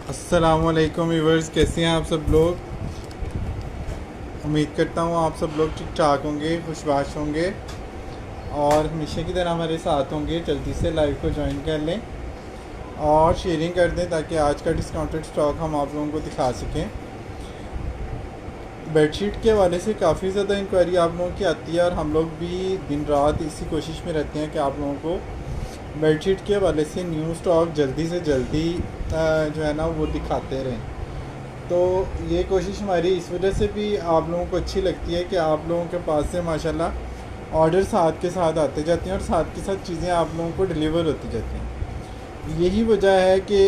अस्सलामुअलैकुम व्यूवर्स, कैसे हैं आप सब लोग। उम्मीद करता हूँ आप सब लोग ठीक ठाक होंगे, खुशबाश होंगे और हमेशा की तरह हमारे साथ होंगे। जल्दी से लाइव को ज्वाइन कर लें और शेयरिंग कर दें ताकि आज का डिस्काउंटेड स्टॉक हम आप लोगों को दिखा सकें। बेडशीट के हवाले से काफ़ी ज़्यादा इंक्वायरी आप लोगों की आती है और हम लोग भी दिन रात इसी कोशिश में रहते हैं कि आप लोगों को बेडशीट के हवाले से न्यू स्टॉक जल्दी से जल्दी जो है ना वो दिखाते रहें। तो ये कोशिश हमारी इस वजह से भी आप लोगों को अच्छी लगती है कि आप लोगों के पास से माशाल्लाह ऑर्डर साथ के साथ आते जाते हैं और साथ के साथ चीज़ें आप लोगों को डिलीवर होती जाती हैं। यही वजह है कि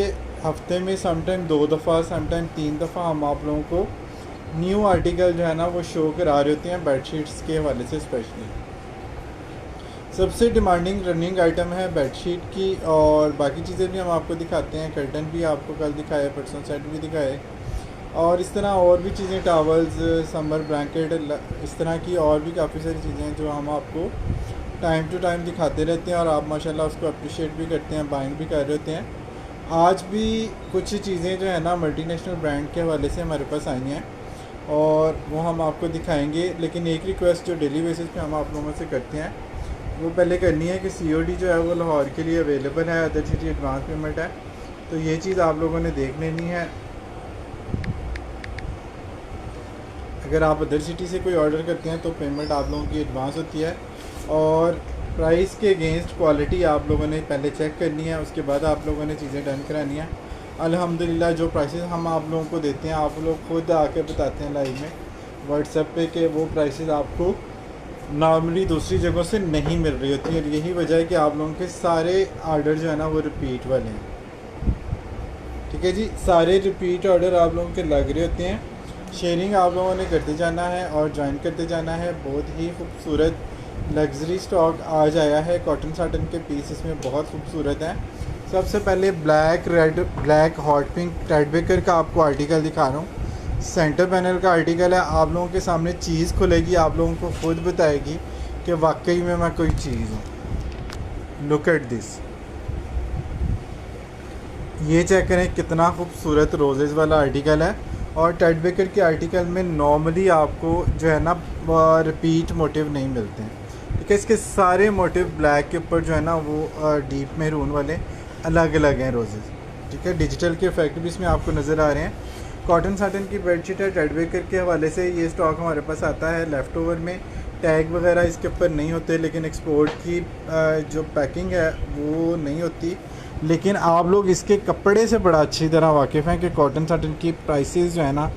हफ्ते में समटाइम 2 दफ़ा समटाइम 3 दफ़ा हम आप लोगों को न्यू आर्टिकल जो है ना वो शो करा रहे होते हैं बेडशीट्स के हवाले से। स्पेशली सबसे डिमांडिंग रनिंग आइटम है बेडशीट की, और बाकी चीज़ें भी हम आपको दिखाते हैं। कर्टन भी आपको कल दिखाए, परसों सेट भी दिखाए, और इस तरह और भी चीज़ें, टावल्स, समर ब्लैंकेट, इस तरह की और भी काफ़ी सारी चीज़ें हैं जो हम आपको टाइम टू टाइम दिखाते रहते हैं और आप माशाल्लाह उसको अप्रिशिएट भी करते हैं, बाइंग भी कर रहे होते हैं। आज भी कुछ चीज़ें जो है ना मल्टीनेशनल ब्रांड के हवाले से हमारे पास आई हैं और वो हम आपको दिखाएंगे। लेकिन एक रिक्वेस्ट जो डेली बेसिस पे हम आप लोगों से करते हैं वो पहले करनी है कि COD जो है वो लाहौर के लिए अवेलेबल है, अदर सिटी एडवांस पेमेंट है। तो ये चीज़ आप लोगों ने देख लेनी है। अगर आप अदर सिटी से कोई ऑर्डर करते हैं तो पेमेंट आप लोगों की एडवांस होती है और प्राइस के अगेंस्ट क्वालिटी आप लोगों ने पहले चेक करनी है, उसके बाद आप लोगों ने चीज़ें डन करानी है। अल्हम्दुलिल्लाह जो प्राइसेस हम आप लोगों को देते हैं आप लोग खुद आके बताते हैं लाइव में व्हाट्सएप पे कि वो प्राइसेस आपको नॉर्मली दूसरी जगहों से नहीं मिल रही होती है। यही वजह है कि आप लोगों के सारे आर्डर जो है ना वो रिपीट वाले हैं। ठीक है जी, सारे रिपीट ऑर्डर आप लोगों के लग रहे होते हैं। शेयरिंग आप लोगों ने करते जाना है और ज्वाइन करते जाना है। बहुत ही खूबसूरत लग्जरी स्टॉक आज आया है। कॉटन साटन के पीस इसमें बहुत खूबसूरत हैं। सबसे पहले black red black hot pink Ted Baker का आपको आर्टिकल दिखा रहा हूँ। सेंटर पैनल का आर्टिकल है। आप लोगों के सामने चीज़ खुलेगी, आप लोगों को खुद बताएगी कि वाकई में मैं कोई चीज़ हूँ। लुक एट दिस, ये चेक करें कितना खूबसूरत रोजेज़ वाला आर्टिकल है। और टेडबेकर के आर्टिकल में नॉर्मली आपको जो है ना रिपीट मोटिव नहीं मिलते हैं। ठीक है, इसके सारे मोटिव ब्लैक के ऊपर जो है ना वो डीप मेरून वाले अलग अलग हैं रोजेज़। ठीक है, डिजिटल के इफेक्ट भी इसमें आपको नज़र आ रहे हैं। कॉटन साटन की बेडशीट है। टेडबेकर के हवाले से ये स्टॉक हमारे पास आता है लेफ़्ट ओवर में। टैग वगैरह इसके ऊपर नहीं होते, लेकिन एक्सपोर्ट की जो पैकिंग है वो नहीं होती। लेकिन आप लोग इसके कपड़े से बड़ा अच्छी तरह वाकिफ़ हैं कि कॉटन साटन की प्राइसेस जो है ना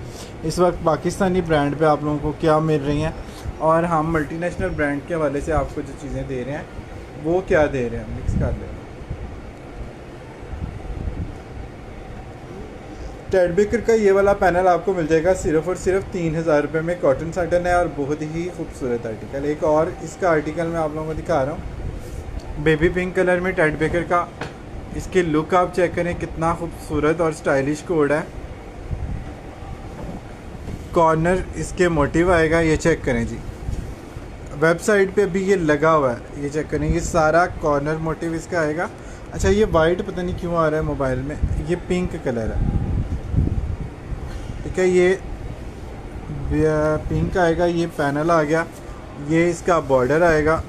इस वक्त पाकिस्तानी ब्रांड पे आप लोगों को क्या मिल रही हैं और हम मल्टीनेशनल ब्रांड के हवाले से आपको जो चीज़ें दे रहे हैं वो क्या दे रहे हैं, मिक्स कर लें। टेडबेकर का ये वाला पैनल आपको मिल जाएगा सिर्फ़ और सिर्फ 3000 रुपये में। कॉटन साटन है और बहुत ही खूबसूरत आर्टिकल। एक और इसका आर्टिकल मैं आप लोगों को दिखा रहा हूँ, बेबी पिंक कलर में टेडबेकर का। इसके लुक आप चेक करें कितना खूबसूरत और स्टाइलिश कोड है। कॉर्नर इसके मोटिव आएगा, ये चेक करें जी। वेबसाइट पे भी ये लगा हुआ है, ये चेक करें। ये सारा कॉर्नर मोटिव इसका आएगा। अच्छा, ये वाइट पता नहीं क्यों आ रहा है मोबाइल में, ये पिंक कलर है। ठीक है, ये पिंक आएगा, ये पैनल आ गया, ये इसका बॉर्डर आएगा।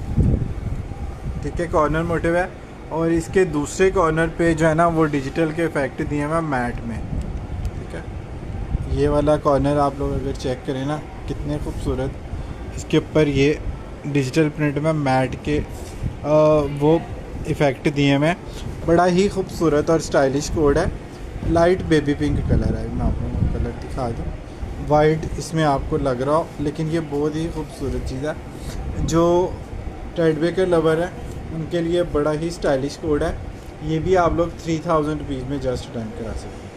ठीक है, कॉर्नर मोटिव है और इसके दूसरे कॉर्नर पे जो है ना वो डिजिटल के इफेक्ट दिए हुए मैट में। ठीक है, ये वाला कॉर्नर आप लोग अगर चेक करें ना कितने खूबसूरत, इसके ऊपर ये डिजिटल प्रिंट में मैट के वो इफ़ेक्ट दिए हुए। बड़ा ही खूबसूरत और स्टाइलिश कोड है। लाइट बेबी पिंक कलर है। मैं आप लोगों को कलर दिखा दूँ, वाइट इसमें आपको लग रहा हो, लेकिन ये बहुत ही खूबसूरत चीज़ है। जो टेडबेकर लवर है उनके लिए बड़ा ही स्टाइलिश कोड है। ये भी आप लोग 3000 रुपीज़ में जस्ट डन करा सकते हैं।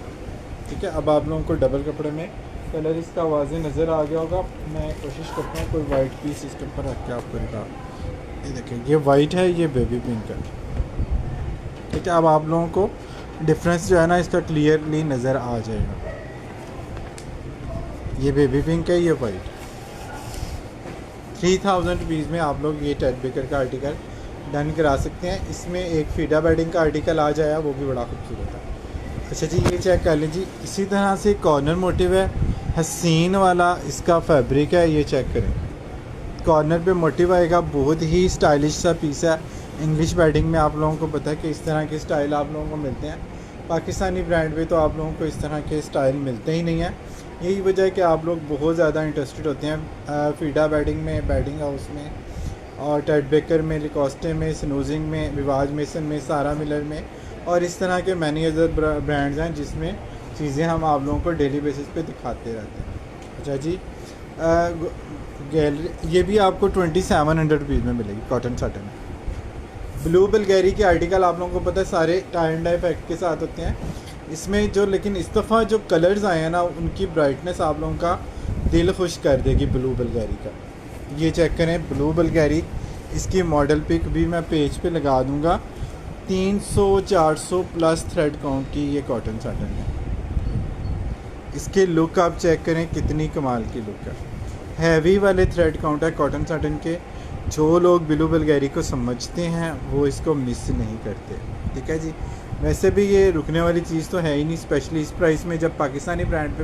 ठीक है, अब आप लोगों को डबल कपड़े में कलर इसका वाज़े नज़र आ गया होगा। मैं कोशिश करता हूँ कोई वाइट पीस इसके ऊपर रख के आपको दिखा। ये देखें, ये वाइट है, ये बेबी पिंक है। ठीक है, अब आप लोगों को डिफरेंस जो है ना इसका क्लियरली नज़र आ जाएगा। ये बेबी पिंक है, ये वाइट। 3000 रुपीज़ में आप लोग ये टेडबेकर का आर्टिकल डन करा सकते हैं। इसमें एक फीडा बेडिंग का आर्टिकल आ जाएगा, वो भी बड़ा खूबसूरत है। अच्छा जी, ये चेक कर लीजिए। इसी तरह से कॉर्नर मोटिव है, हसीन वाला इसका फैब्रिक है। ये चेक करें, कॉर्नर पे मोटिव आएगा, बहुत ही स्टाइलिश सा पीस है। इंग्लिश वेडिंग में आप लोगों को पता है कि इस तरह के स्टाइल आप लोगों को मिलते हैं। पाकिस्तानी ब्रांड पे तो आप लोगों को इस तरह के स्टाइल मिलते ही नहीं है। यही वजह है कि आप लोग बहुत ज़्यादा इंटरेस्टेड होते हैं फीडा वेडिंग में, वेडिंग हाउस में, और टेड बेकर में, लिकोस्टे में, स्नूजिंग में, विवाज मेसन में, सारा मिलर में, और इस तरह के मैनी अदर ब्रांड्स हैं जिसमें चीज़ें हम आप लोगों को डेली बेसिस पे दिखाते रहते हैं। अच्छा जी, गैलरी ये भी आपको 2700 रुपीज़ में मिलेगी, कॉटन साटन। ब्लू बल्गेरी के आर्टिकल आप लोगों को पता है सारे टाई एंड डाई इफेक्ट के साथ होते हैं इसमें जो, लेकिन इस दफ़ा जो कलर्स आए हैं ना, उनकी ब्राइटनेस आप लोगों का दिल खुश कर देगी ब्लू बल्गेरी का। ये चेक करें, ब्लू बल्गेरी, इसकी मॉडल पिक भी मैं पेज पे लगा दूंगा। 300-400 प्लस थ्रेड काउंट की ये कॉटन साटन है। इसके लुक आप चेक करें, कितनी कमाल की लुक है। हैवी वाले थ्रेड काउंट है कॉटन साटन के। जो लोग ब्लू बल्गेरी को समझते हैं वो इसको मिस नहीं करते, ठीक है जी। वैसे भी ये रुकने वाली चीज़ तो है ही नहीं, स्पेशली इस प्राइस में। जब पाकिस्तानी ब्रांड पे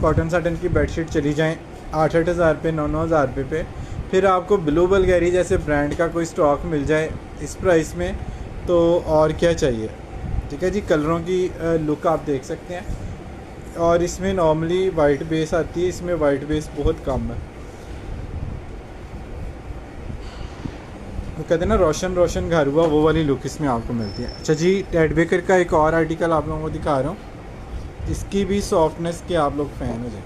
कॉटन साटन की बेडशीट चली जाएं 8-8 हज़ार पे, 9-9 हज़ार रुपये पे, फिर आपको ब्लू बल्गेरी जैसे ब्रांड का कोई स्टॉक मिल जाए इस प्राइस में, तो और क्या चाहिए, ठीक है जी। कलरों की लुक आप देख सकते हैं, और इसमें नॉर्मली वाइट बेस आती है, इसमें वाइट बेस बहुत कम है। वो कहते हैं ना रोशन रोशन घर हुआ, वो वाली लुक इसमें आपको मिलती है। अच्छा जी, टेड बेकर का एक और आर्टिकल आप लोगों को दिखा रहा हूँ। इसकी भी सॉफ्टनेस के आप लोग फ़ैन हो जाए।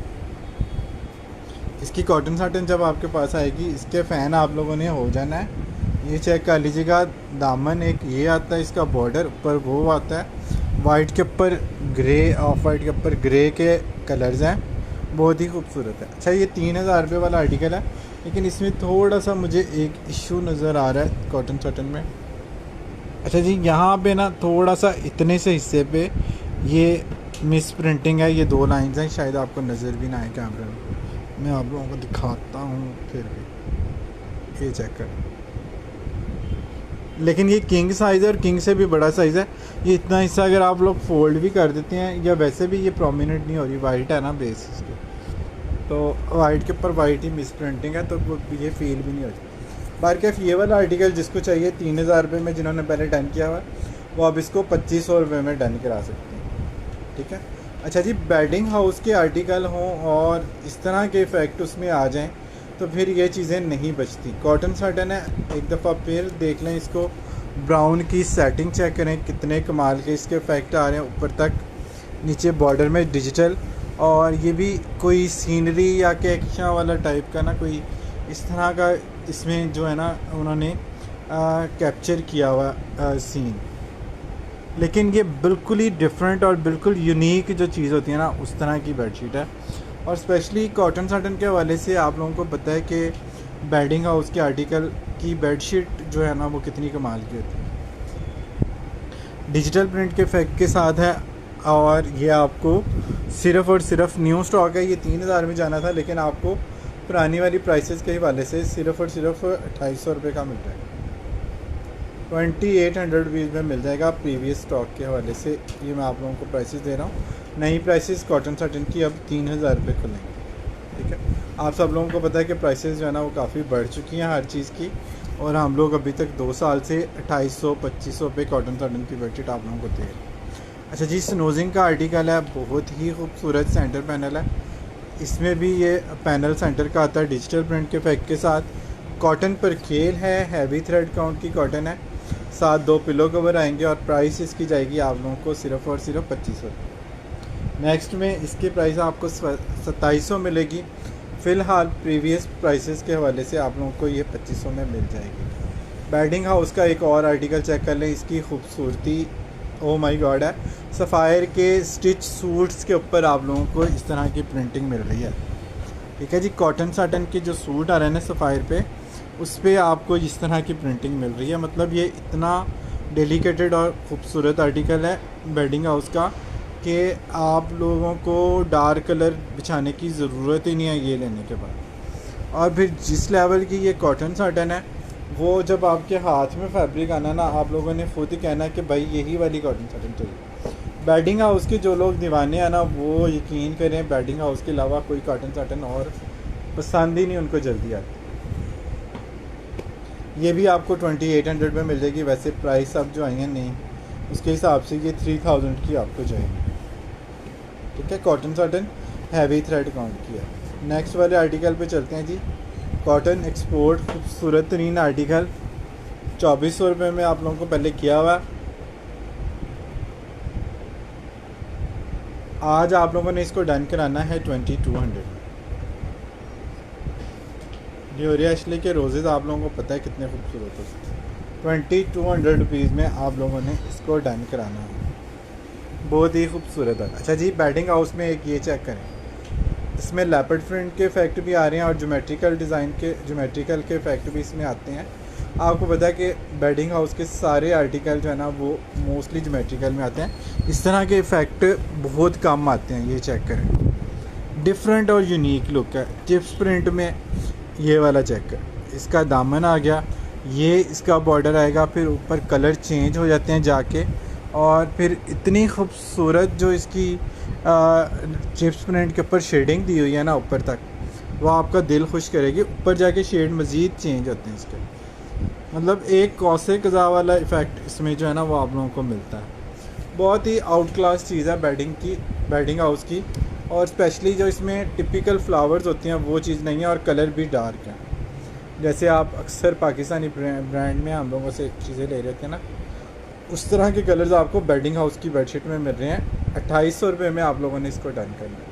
इसकी कॉटन साटन जब आपके पास आएगी, इसके फ़ैन आप लोगों ने हो जाना है। ये चेक कर लीजिएगा, दामन एक ये आता है, इसका बॉर्डर ऊपर वो आता है, वाइट के ऊपर ग्रे, ऑफ वाइट के ऊपर ग्रे के कलर्स हैं, बहुत ही खूबसूरत है। अच्छा, ये 3000 रुपये वाला आर्टिकल है, लेकिन इसमें थोड़ा सा मुझे एक इशू नज़र आ रहा है कॉटन साटन में। अच्छा जी, यहाँ पे ना थोड़ा सा इतने से हिस्से पे ये मिस प्रिंटिंग है, ये 2 लाइंस हैं, शायद आपको नज़र भी ना आए कैमरे में। मैं आप लोगों को दिखाता हूँ फिर भी, ये चेक कर। लेकिन ये किंग साइज़ है, और किंग से भी बड़ा साइज़ है। ये इतना हिस्सा अगर आप लोग फोल्ड भी कर देते हैं, या वैसे भी ये प्रोमिनेंट नहीं हो रही, वाइट है ना बेस इसके, तो वाइट के ऊपर वाइट ही मिस प्रिंटिंग है, तो ये फील भी नहीं होती। बारकेफ ये वाला आर्टिकल जिसको चाहिए 3000 रुपये में, जिन्होंने पहले डन किया हुआ, वो अब इसको 2500 रुपये में डन करा सकते हैं, ठीक है। अच्छा जी, बेडिंग हाउस के आर्टिकल हों और इस तरह के इफ़ेक्ट उसमें आ जाएं, तो फिर ये चीज़ें नहीं बचती। कॉटन साटन है, एक दफ़ा फिर देख लें इसको। ब्राउन की सेटिंग चेक करें, कितने कमाल के इसके इफ़ेक्ट आ रहे हैं ऊपर तक, नीचे बॉर्डर में डिजिटल, और ये भी कोई सीनरी या कैक्शा वाला टाइप का ना, कोई इस तरह का इसमें जो है ना उन्होंने कैप्चर किया हुआ सीन। लेकिन ये बिल्कुल ही डिफरेंट और बिल्कुल यूनिक जो चीज़ होती है ना, उस तरह की बेडशीट है। और स्पेशली कॉटन साटन के हवाले से आप लोगों को पता है कि बेडिंग हाउस के आर्टिकल की बेडशीट जो है ना, वो कितनी कमाल की होती है। डिजिटल प्रिंट के इफेक्ट के साथ है, और ये आपको सिर्फ़ और सिर्फ न्यू स्टॉक है। ये 3000 में जाना था, लेकिन आपको पुरानी वाली प्राइसेस के हवाले से सिर्फ़ और सिर्फ 2800 रुपये का मिल रहा है। 2800 रुपीज़ में मिल जाएगा प्रीवियस स्टॉक के हवाले से। ये मैं आप लोगों को प्राइसेस दे रहा हूँ। नई प्राइसेस कॉटन साटन की अब 3000 रुपये खुलेंगे, ठीक है। आप सब लोगों को पता है कि प्राइसेस जो है ना वो काफ़ी बढ़ चुकी हैं हर चीज़ की, और हम लोग अभी तक 2 साल से 2800-2500 रुपये कॉटन साटन की बेडशीट आप लोगों को दे रहे हैं। अच्छा जी, स्नोजिंग का आर्टिकल है, बहुत ही खूबसूरत सेंटर पैनल है। इसमें भी ये पैनल सेंटर का आता है डिजिटल प्रिंट के इफेक्ट के साथ। कॉटन पर खेल है, हैवी थ्रेड काउंट की कॉटन है, साथ 2 पिलो कवर आएंगे, और प्राइस इसकी जाएगी आप लोगों को सिर्फ़ और सिर्फ 2500 रुपये। नेक्स्ट में इसकी प्राइस आपको 2700 मिलेगी। फ़िलहाल प्रीवियस प्राइसेस के हवाले से आप लोगों को ये 2500 में मिल जाएगी। बेडिंग हाउस का एक और आर्टिकल चेक कर लें, इसकी खूबसूरती ओ माय गॉड है। सफ़ायर के स्टिच सूट्स के ऊपर आप लोगों को इस तरह की प्रिंटिंग मिल रही है, ठीक है जी। कॉटन साटन के जो सूट आ रहे हैं ना सफ़ायर पे, उस पर आपको इस तरह की प्रिंटिंग मिल रही है। मतलब ये इतना डेलिकेटेड और ख़ूबसूरत आर्टिकल है बेडिंग हाउस का कि आप लोगों को डार्क कलर बिछाने की ज़रूरत ही नहीं है ये लेने के बाद। और फिर जिस लेवल की ये कॉटन साटन है, वो जब आपके हाथ में फैब्रिक आना ना, आप लोगों ने खुद ही कहना कि भाई यही वाली कॉटन साटन चाहिए। बेडिंग हाउस के जो लोग दीवाने हैं ना, वो यकीन करें बेडिंग हाउस के अलावा कोई कॉटन साटन और पसंद ही नहीं उनको जल्दी आती। ये भी आपको 2800 में मिल जाएगी। वैसे प्राइस अब जो आई हैं नहीं, उसके हिसाब से ये 3000 की आपको जाएगी। ठीक है, cotton satin heavy thread count की है। नेक्स्ट वाले आर्टिकल पे चलते हैं जी। कॉटन एक्सपोर्ट खूबसूरत तरीन आर्टिकल 2400 रुपये में आप लोगों को पहले किया हुआ। आज आप लोगों ने इसको डन कराना है 2200। ड्योरिया एशले के रोज़ेज़ आप लोगों को पता है कितने खूबसूरत होते हैं। 2200 रुपीज़ में आप लोगों ने इसको डन कराना है। बहुत ही खूबसूरत है। अच्छा जी, बेडिंग हाउस में एक ये चेक करें, इसमें लेपर्ड प्रिंट के इफेक्ट भी आ रहे हैं और ज्योमेट्रिकल के इफेक्ट भी इसमें आते हैं। आपको पता है कि बेडिंग हाउस के सारे आर्टिकल जो है ना वो मोस्टली ज्योमेट्रिकल में आते हैं। इस तरह के इफ़ेक्ट बहुत कम आते हैं। ये चेक करें, डिफरेंट और यूनिक लुक है। चिप्स प्रिंट में ये वाला चेक करें, इसका दामन आ गया, ये इसका बॉर्डर आएगा, फिर ऊपर कलर चेंज हो जाते हैं जाके, और फिर इतनी खूबसूरत जो इसकी चिप्स प्रिंट के ऊपर शेडिंग दी हुई है ना ऊपर तक, वो आपका दिल खुश करेगी। ऊपर जाके शेड मज़ीद चेंज होते हैं इसके, मतलब एक कौसे कज़ा वाला इफ़ेक्ट इसमें जो है ना वो आप लोगों को मिलता है। बहुत ही आउट क्लास चीज़ है बेडिंग हाउस की। और स्पेशली जो इसमें टिपिकल फ्लावर्स होती हैं वो चीज़ नहीं है, और कलर भी डार्क है। जैसे आप अक्सर पाकिस्तानी ब्रांड में हम लोगों से चीज़ें ले रहे थे ना, उस तरह के कलर्स आपको बेडिंग हाउस की बेडशीट में मिल रहे हैं। 2800 रुपये में आप लोगों ने इसको डन करना है।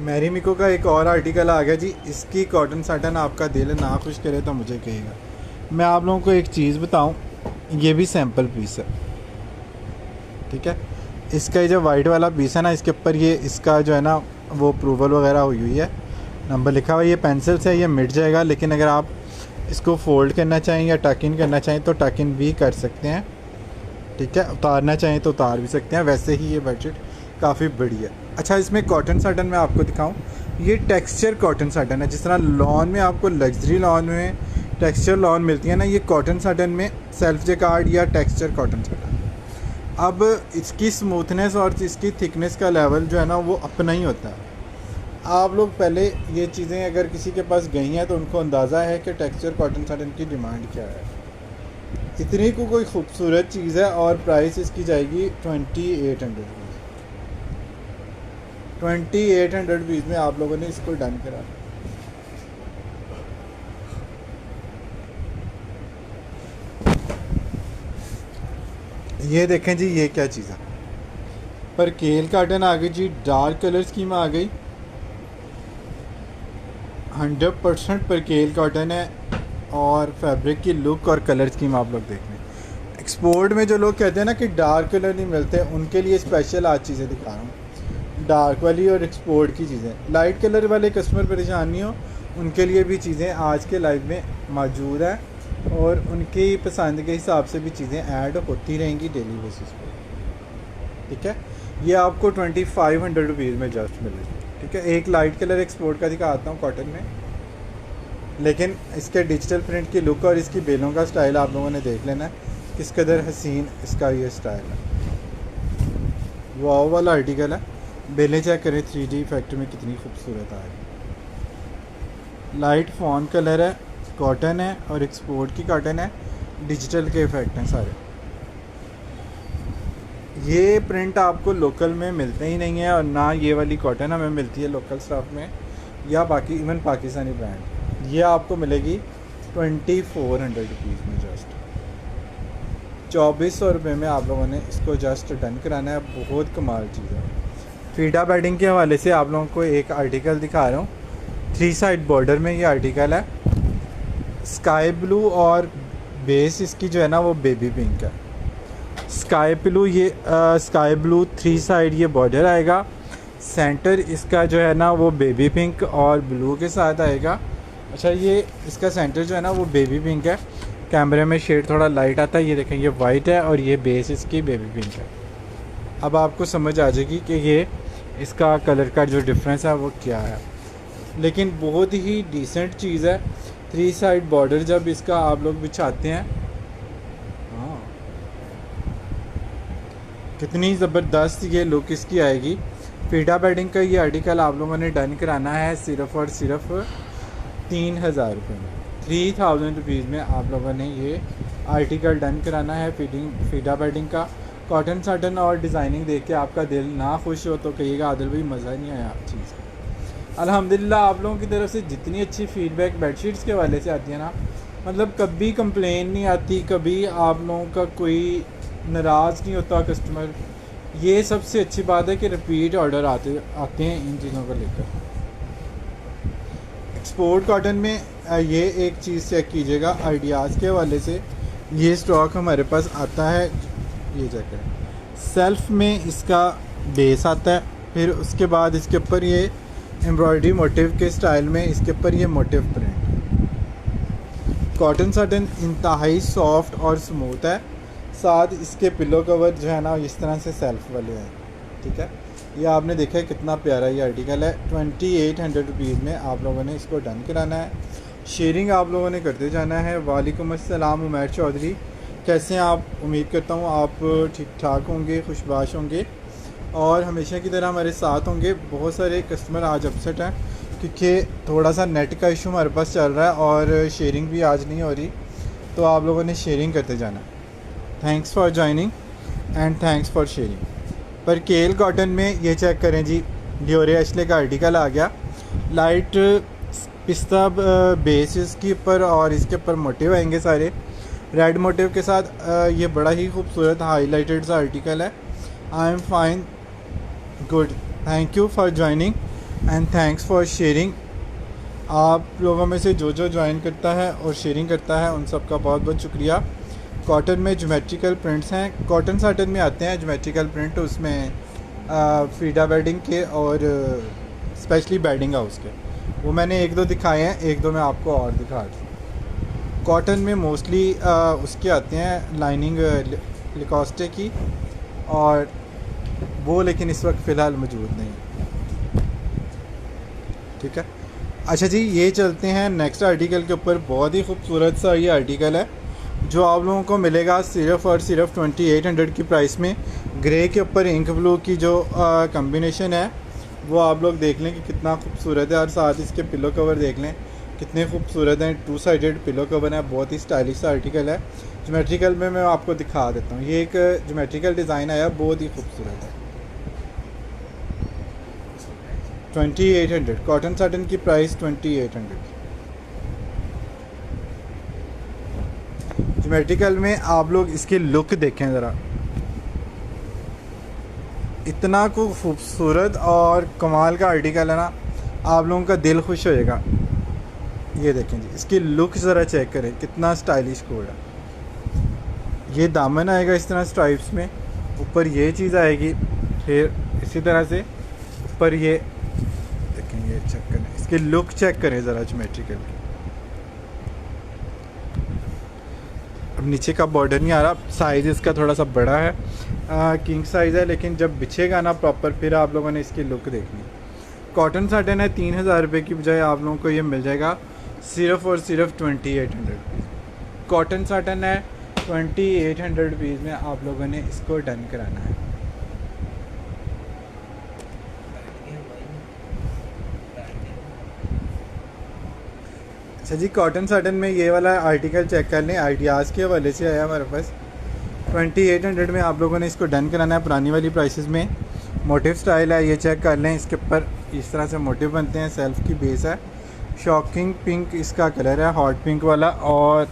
मैरी मिको का एक और आर्टिकल आ गया जी। इसकी कॉटन साटन आपका दिल ना खुश करे तो मुझे कहेगा। मैं आप लोगों को एक चीज़ बताऊं, ये भी सैम्पल पीस है। ठीक है, इसका ये जो वाइट वाला पीस है ना, इसके ऊपर ये इसका जो है ना वो अप्रूवल वगैरह हुई है, नंबर लिखा हुआ है। ये पेंसिल से ये मिट जाएगा, लेकिन अगर आप इसको फोल्ड करना चाहें या टक इन करना चाहें तो टक इन भी कर सकते हैं। ठीक है, उतारना चाहें तो उतार भी सकते हैं। वैसे ही ये बेडशीट काफ़ी बड़ी है। अच्छा, इसमें कॉटन साटन में आपको दिखाऊं, ये टेक्सचर कॉटन साटन है। जिस तरह लॉन में आपको लग्जरी लॉन में टेक्सचर लॉन मिलती है ना, ये कॉटन साटन में सेल्फ जेकार्ड या टेक्सचर कॉटन साटन। अब इसकी स्मूथनेस और इसकी थिकनेस का लेवल जो है ना वो अपना ही होता है। आप लोग पहले ये चीज़ें अगर किसी के पास गई हैं तो उनको अंदाज़ा है कि टेक्सचर कॉटन साटन की डिमांड क्या है। इतनी को कोई खूबसूरत चीज़ है और प्राइस इसकी जाएगी 2800 रुपीज़ में आप लोगों ने इसको डन करा। ये देखें जी, ये क्या चीज़ है, पर केल काटन आ गई जी। डार्क कलर स्कीम आ गई, 100% पर केल कॉटन है। और फैब्रिक की लुक और कलर स्कीम आप लोग देख लें। एक्सपोर्ट में जो लोग कहते हैं ना कि डार्क कलर नहीं मिलते, उनके लिए स्पेशल आज चीज़ें दिखा रहा हूँ, डार्क वाली और एक्सपोर्ट की चीज़ें। लाइट कलर वाले कस्टमर परेशान नहीं हो, उनके लिए भी चीज़ें आज के लाइव में मौजूद हैं, और उनकी पसंद के हिसाब से भी चीज़ें ऐड होती रहेंगी डेली बेसिस पर। ठीक है, ये आपको 2500 रुपीज़ में जस्ट मिलेगी। ठीक है, एक लाइट कलर एक्सपोर्ट का दिखाता हूँ कॉटन में, लेकिन इसके डिजिटल प्रिंट की लुक और इसकी बेलों का स्टाइल आप लोगों ने देख लेना है, किस कदर हसीन इसका ये स्टाइल है। वाव वाला आर्टिकल है। बेलें चेक करें 3D इफेक्ट में कितनी खूबसूरत आ रही है। लाइट फॉन कलर है, कॉटन है और एक्सपोर्ट की कॉटन है, डिजिटल के इफेक्ट हैं सारे। ये प्रिंट आपको लोकल में मिलते ही नहीं है, और ना ये वाली कॉटन हमें मिलती है लोकल स्टॉक में या बाकी इवन पाकिस्तानी ब्रांड। ये आपको मिलेगी 2400 रुपीज़ में जस्ट। 2400 रुपये में आप लोगों ने इसको जस्ट डन कराना है। बहुत कमाल चीज़ है। फीडा बेडिंग के हवाले से आप लोगों को एक आर्टिकल दिखा रहा हूँ। 3 साइड बॉर्डर में ये आर्टिकल है। स्काई ब्लू और बेस इसकी जो है ना वो बेबी पिंक है। स्काई ब्लू 3 साइड ये बॉर्डर आएगा। सेंटर इसका जो है ना वो बेबी पिंक और ब्लू के साथ आएगा। अच्छा, ये इसका सेंटर जो है ना वो बेबी पिंक है। कैमरे में शेड थोड़ा लाइट आता है। ये देखें, ये वाइट है और ये बेस इसकी बेबी पिंक है। अब आपको समझ आ जाएगी कि ये इसका कलर का जो डिफरेंस है वो क्या है। लेकिन बहुत ही डिसेंट चीज़ है। 3 साइड बॉर्डर जब इसका आप लोग बिछाते हैं, हाँ कितनी ज़बरदस्त ये लुक इसकी आएगी। फीडा बेडिंग का ये आर्टिकल आप लोगों ने डन कराना है सिर्फ़ और सिर्फ 3000 रुपये में। 3000 रुपीज़ में आप लोगों ने ये आर्टिकल डन कराना है फीडा बेडिंग का। कॉटन साटन और डिज़ाइनिंग देख के आपका दिल ना खुश हो तो कहिएगा आदिल भाई मज़ा नहीं आया चीज़। अल्हम्दुलिल्लाह आप लोगों की तरफ से जितनी अच्छी फ़ीडबैक बेडशीट्स के वाले से आती है ना, मतलब कभी कंप्लेन नहीं आती, कभी आप लोगों का कोई नाराज़ नहीं होता कस्टमर। ये सबसे अच्छी बात है कि रिपीट ऑर्डर आते हैं इन चीज़ों को लेकर। एक्सपोर्ट कॉटन में ये एक चीज़ चेक कीजिएगा आइडियाज़ के हवाले से, ये स्टॉक हमारे पास आता है, ये जैकेट सेल्फ में इसका बेस आता है, फिर उसके बाद इसके ऊपर ये एम्ब्रॉयडरी मोटिव के स्टाइल में इसके ऊपर ये मोटिव प्रिंट। कॉटन साटन इंतहाई सॉफ्ट और स्मूथ है, साथ इसके पिलो कवर जो है ना इस तरह से सेल्फ वाले हैं, ठीक है। ये आपने देखा है कितना प्यारा ये आर्टिकल है। 2800 रुपीज़ में आप लोगों ने इसको डन कराना है। शेयरिंग आप लोगों ने करते जाना है। वालेकुम अस्सलाम उमैर चौधरी, कैसे हैं आप? उम्मीद करता हूँ आप ठीक ठाक होंगे, खुशबाश होंगे और हमेशा की तरह हमारे साथ होंगे। बहुत सारे कस्टमर आज अपसेट हैं क्योंकि थोड़ा सा नेट का इशू हमारे पास चल रहा है और शेयरिंग भी आज नहीं हो रही, तो आप लोगों ने शेयरिंग करते जाना है। Thanks for joining and thanks for sharing. पर केल कॉटन में ये चेक करें जी, डियोरे एशले का आर्टिकल आ गया, लाइट पिस्ता बेस इसके ऊपर और इसके ऊपर मोटिव आएंगे सारे रेड मोटिव के साथ। ये बड़ा ही खूबसूरत हाईलाइटेड सा आर्टिकल है। I am fine, good, thank you for joining and thanks for sharing. आप लोगों में से जो ज्वाइन करता है और शेयरिंग करता है उन सब का बहुत बहुत शुक्रिया। कॉटन में ज्योमेट्रिकल प्रिंट्स हैं, कॉटन साटन में आते हैं ज्योमेट्रिकल प्रिंट, उसमें फीडा बेडिंग के और स्पेशली बेडिंग हाउस के, वो मैंने एक दो दिखाए हैं, एक दो मैं आपको और दिखा दूँ। कॉटन में मोस्टली उसके आते हैं लाइनिंग लिकोस्टे की, और वो लेकिन इस वक्त फ़िलहाल मौजूद नहीं, ठीक है। अच्छा जी, ये चलते हैं नेक्स्ट आर्टिकल के ऊपर। बहुत ही खूबसूरत सा ये आर्टिकल है जो आप लोगों को मिलेगा सिर्फ़ और सिर्फ 2800 की प्राइस में। ग्रे के ऊपर इंक ब्लू की जो कम्बिनेशन है वो आप लोग देख लें कि कितना खूबसूरत है, और साथ इसके पिलो कवर देख लें कितने खूबसूरत हैं। 2 साइडेड पिलो कवर है, बहुत ही स्टाइलिश आर्टिकल है। ज्योमेट्रिकल में मैं आपको दिखा देता हूँ, ये एक ज्योमेट्रिकल डिज़ाइन आया, बहुत ही खूबसूरत है। 2800 कॉटन साटन की प्राइस 2800। ज्योमेट्रिकल में आप लोग इसकी लुक देखें ज़रा, इतना को खूबसूरत और कमाल का आर्टिकल है ना, आप लोगों का दिल खुश हो जाएगा। ये देखें जी, इसकी लुक ज़रा चेक करें, कितना स्टाइलिश कोड है। ये दामन आएगा इस तरह स्ट्राइप्स में, ऊपर ये चीज़ आएगी, फिर इसी तरह से ऊपर ये देखें, ये चेक करें, इसकी लुक चेक करें ज़रा ज्योमेट्रिकल की। अब नीचे का बॉर्डर नहीं आ रहा, साइज़ इसका थोड़ा सा बड़ा है, किंग साइज़ है, लेकिन जब बिछेगा ना प्रॉपर फिर आप लोगों ने इसकी लुक देखनी। कॉटन साटन है, 3000 रुपये की बजाय आप लोगों को ये मिल जाएगा सिर्फ़ और सिर्फ 2800 रुपीज़। कॉटन साटन है, 2800 रुपीज़ में आप लोगों ने इसको डन कराना है। अच्छा जी, कॉटन साटन में ये वाला आर्टिकल चेक कर लें, आइडियाज़ के हवाले से आया हमारे पास। 2800 में आप लोगों ने इसको डन कराना है, पुरानी वाली प्राइसेस में। मोटिव स्टाइल है, ये चेक कर लें, इसके ऊपर इस तरह से मोटिव बनते हैं, सेल्फ की बेस है। शॉकिंग पिंक इसका कलर है, हॉट पिंक वाला, और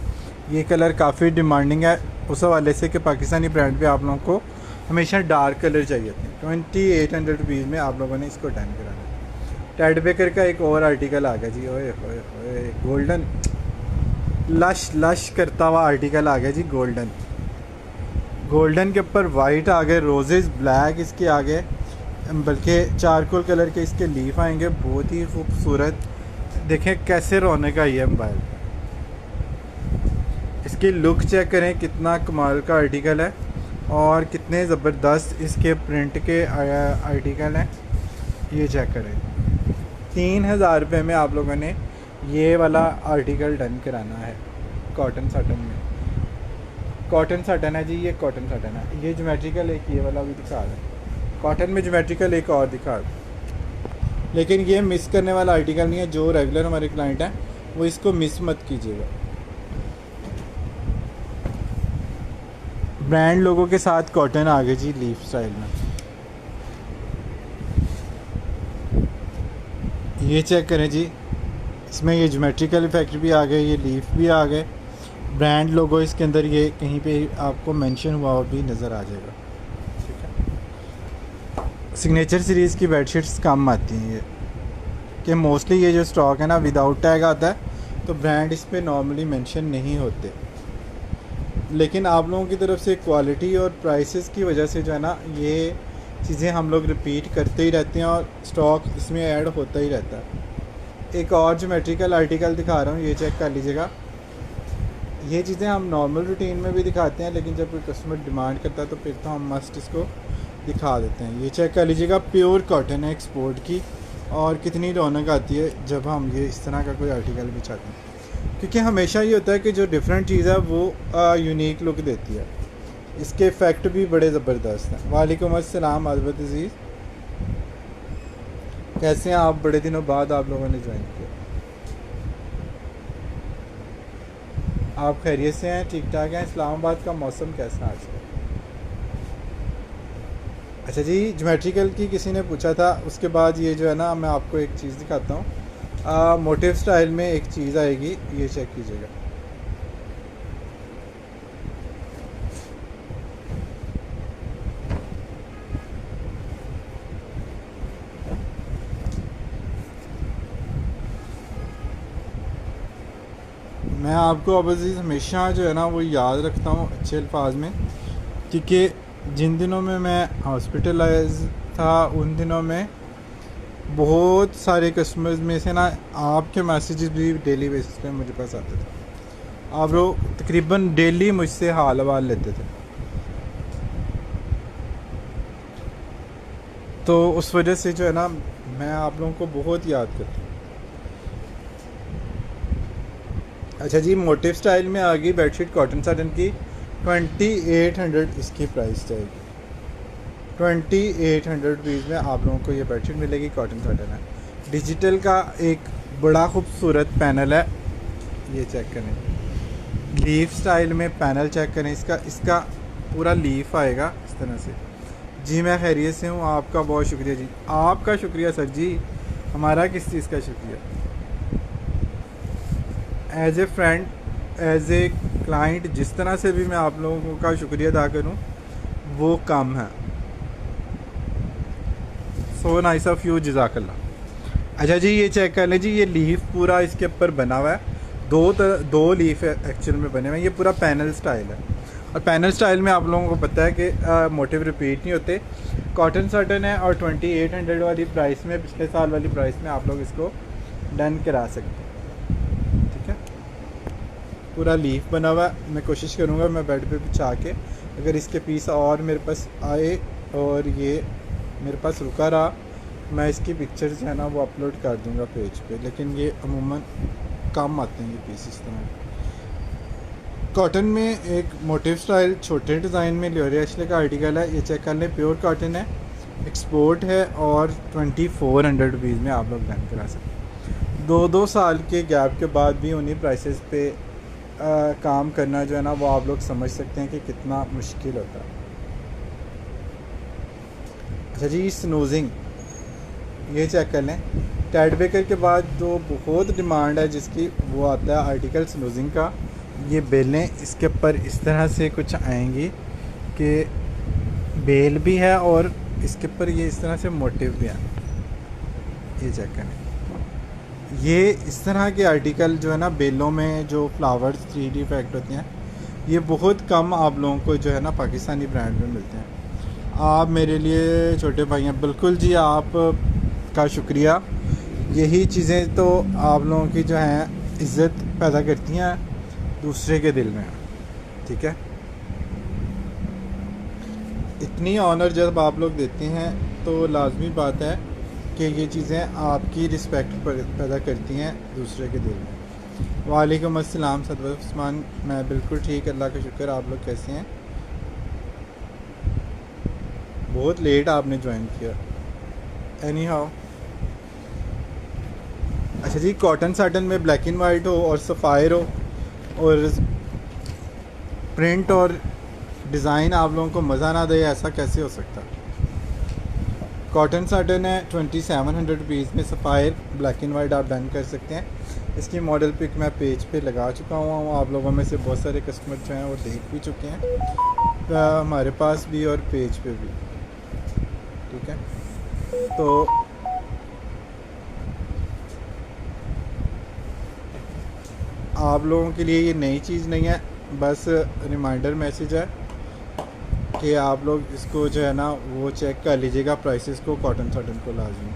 ये कलर काफ़ी डिमांडिंग है उस हवाले से कि पाकिस्तानी ब्रांड पे आप लोगों को हमेशा डार्क कलर चाहिए थे। 2800 रुपीज़ में आप लोगों ने इसको डन कराना है। टेड बेकर का एक और आर्टिकल आ गया जी, ओए होए होए, गोल्डन लश लश करता हुआ आर्टिकल आ गया जी, गोल्डन। गोल्डन के ऊपर वाइट आ गए, रोजेस ब्लैक इसके आ गए, बल्कि चारकोल कलर के इसके लीफ आएंगे, बहुत ही खूबसूरत। देखें कैसे रौनक आई है मोबाइल पर। इसकी लुक चेक करें, कितना कमाल का आर्टिकल है और कितने ज़बरदस्त इसके प्रिंट के आर्टिकल हैं। ये चेक करें, 3000 रुपये में आप लोगों ने ये वाला आर्टिकल डन कराना है कॉटन साटन में। कॉटन साटन है जी, ये कॉटन साटन है। ये ज्योमेट्रिकल एक ये वाला भी दिखा रहा है, कॉटन में ज्योमेट्रिकल एक और दिखा रहा है, लेकिन ये मिस करने वाला आर्टिकल नहीं है। जो रेगुलर हमारे क्लाइंट हैं वो इसको मिस मत कीजिएगा। ब्रांड लोगों के साथ कॉटन आ गए जी लीफ स्टाइल में। ये चेक करें जी, इसमें ये ज्योमेट्रिकल इफेक्ट भी आ गए, ये लीफ भी आ गए। ब्रांड लोगो इसके अंदर ये कहीं पे आपको मेंशन हुआ भी नज़र आ जाएगा। ठीक है, सिग्नेचर सीरीज़ की बेडशीट्स कम आती हैं ये, कि मोस्टली ये जो स्टॉक है ना विदाउट टैग आता है, तो ब्रांड इस पर नॉर्मली मेंशन नहीं होते। लेकिन आप लोगों की तरफ से क्वालिटी और प्राइसेस की वजह से जो है ना ये चीज़ें हम लोग रिपीट करते ही रहते हैं और स्टॉक इसमें ऐड होता ही रहता है। एक और ज्योमेट्रिकल आर्टिकल दिखा रहा हूँ, ये चेक कर लीजिएगा। ये चीज़ें हम नॉर्मल रूटीन में भी दिखाते हैं, लेकिन जब कोई कस्टमर डिमांड करता है तो फिर तो हम मस्ट इसको दिखा देते हैं। ये चेक कर लीजिएगा, प्योर कॉटन है एक्सपोर्ट की, और कितनी रौनक आती है जब हम ये इस तरह का कोई आर्टिकल बिछाते हैं, क्योंकि हमेशा ये होता है कि जो डिफरेंट चीज़ है वो यूनिक लुक देती है। इसके इफ़ेक्ट भी बड़े ज़बरदस्त हैं। वालेकुम अस्सलाम अज़बत अज़ीज़, कैसे हैं आप? बड़े दिनों बाद आप लोगों ने ज्वाइन किया। आप खैरियत से हैं? ठीक ठाक हैं? इस्लामाबाद का मौसम कैसा आज है? अच्छा जी, ज्योमेट्रिकल की किसी ने पूछा था, उसके बाद ये जो है ना मैं आपको एक चीज़ दिखाता हूँ। मोटिव स्टाइल में एक चीज़ आएगी, ये चेक कीजिएगा। मैं आपको अब अज़ीज़ हमेशा जो है ना वो याद रखता हूँ अच्छे अल्फाज में, क्योंकि जिन दिनों में मैं हॉस्पिटलाइज था उन दिनों में बहुत सारे कस्टमर्स में से ना आपके मैसेजेस भी डेली बेसिस पे मुझे पास आते थे। आप लोग तकरीबन डेली मुझसे हाल हवाल लेते थे, तो उस वजह से जो है ना मैं आप लोगों को बहुत याद करता हूँ। अच्छा जी, मोटिव स्टाइल में आ गई बेडशीट कॉटन साटन की, 2800 इसकी प्राइस जाएगी। 2800 रुपीज़ में आप लोगों को ये बेडशीट मिलेगी, कॉटन साटन है। डिजिटल का एक बड़ा खूबसूरत पैनल है, ये चेक करें। लीफ स्टाइल में पैनल चेक करें, इसका पूरा लीफ आएगा इस तरह से। जी मैं खैरियत से हूँ, आपका बहुत शुक्रिया जी। आपका शुक्रिया सर जी, हमारा किस चीज़ का शुक्रिया? As a friend, as a client, जिस तरह से भी मैं आप लोगों का शुक्रिया अदा करूं वो कम है। सो नाइस ऑफ यू, जज़ाकल्लाह। अच्छा जी, ये चेक कर लें जी, ये लीफ पूरा इसके ऊपर बना हुआ है। दो लीफ एक्चुअल में बने हुए हैं। ये पूरा पैनल स्टाइल है, और पैनल स्टाइल में आप लोगों को पता है कि मोटिव रिपीट नहीं होते। कॉटन साटन है और 2800 वाली प्राइस में, पिछले साल वाली प्राइस में आप लोग इसको डन करा सकते हैं। पूरा लीफ बना हुआ है। मैं कोशिश करूँगा मैं बेड पे बिछा के, अगर इसके पीस और मेरे पास आए और ये मेरे पास रुका रहा, मैं इसकी पिक्चर जो है ना वो अपलोड कर दूँगा पेज पे, लेकिन ये अमूमन कम आते हैं ये पीस इस तरह। कॉटन में एक मोटिव स्टाइल छोटे डिज़ाइन में लियोरिया एशले का आर्टिकल है, ये चेक कर लें। प्योर कॉटन है, एक्सपोर्ट है, और 2400 रुपीज़ में आप लोग डन करा सकते हैं। 2 साल के गैप के बाद भी उन्हीं प्राइसेस पे काम करना जो है ना वो आप लोग समझ सकते हैं कि कितना मुश्किल होता है। अच्छा जी, स्नूजिंग, ये चेक कर लें। टैड बेकर के बाद जो बहुत डिमांड है जिसकी, वो आता है आर्टिकल स्नूजिंग का। ये बेलें इसके ऊपर इस तरह से कुछ आएंगी कि बेल भी है और इसके ऊपर ये इस तरह से मोटिव भी है। ये चेक करें, ये इस तरह के आर्टिकल जो है ना बेलों में जो फ्लावर्स 3D इफेक्ट होते हैं, ये बहुत कम आप लोगों को जो है ना पाकिस्तानी ब्रांड में मिलते हैं। आप मेरे लिए छोटे भाई हैं। बिल्कुल जी, आप का शुक्रिया। यही चीज़ें तो आप लोगों की जो हैं इज़्ज़त पैदा करती हैं दूसरे के दिल में। ठीक है, इतनी ऑनर जब आप लोग देते हैं तो लाजमी बात है कि ये चीज़ें आपकी रिस्पेक्ट पैदा करती हैं दूसरे के दिल में। वालेकुम अस्सलाम सदर उस्मान, मैं बिल्कुल ठीक, अल्लाह का शुक्र। आप लोग कैसे हैं? बहुत लेट आपने ज्वाइन किया। एनी हाउ, अच्छा जी, कॉटन साटन में ब्लैक एंड वाइट हो और सफ़ायर हो और प्रिंट और डिज़ाइन आप लोगों को मज़ा ना दे, ऐसा कैसे हो सकता? कॉटन साटन है 2700 रुपीज़ में, सफ़ायर ब्लैक एंड वाइट आप डन कर सकते हैं। इसकी मॉडल पिक मैं पेज पे लगा चुका हूँ, आप लोगों में से बहुत सारे कस्टमर जो हैं वो देख भी चुके हैं, हमारे पास भी और पेज पे भी। ठीक है, तो आप लोगों के लिए ये नई चीज़ नहीं है, बस रिमाइंडर मैसेज है कि आप लोग इसको जो है ना वो चेक कर लीजिएगा प्राइसेस को, कॉटन साटन को लाजमी।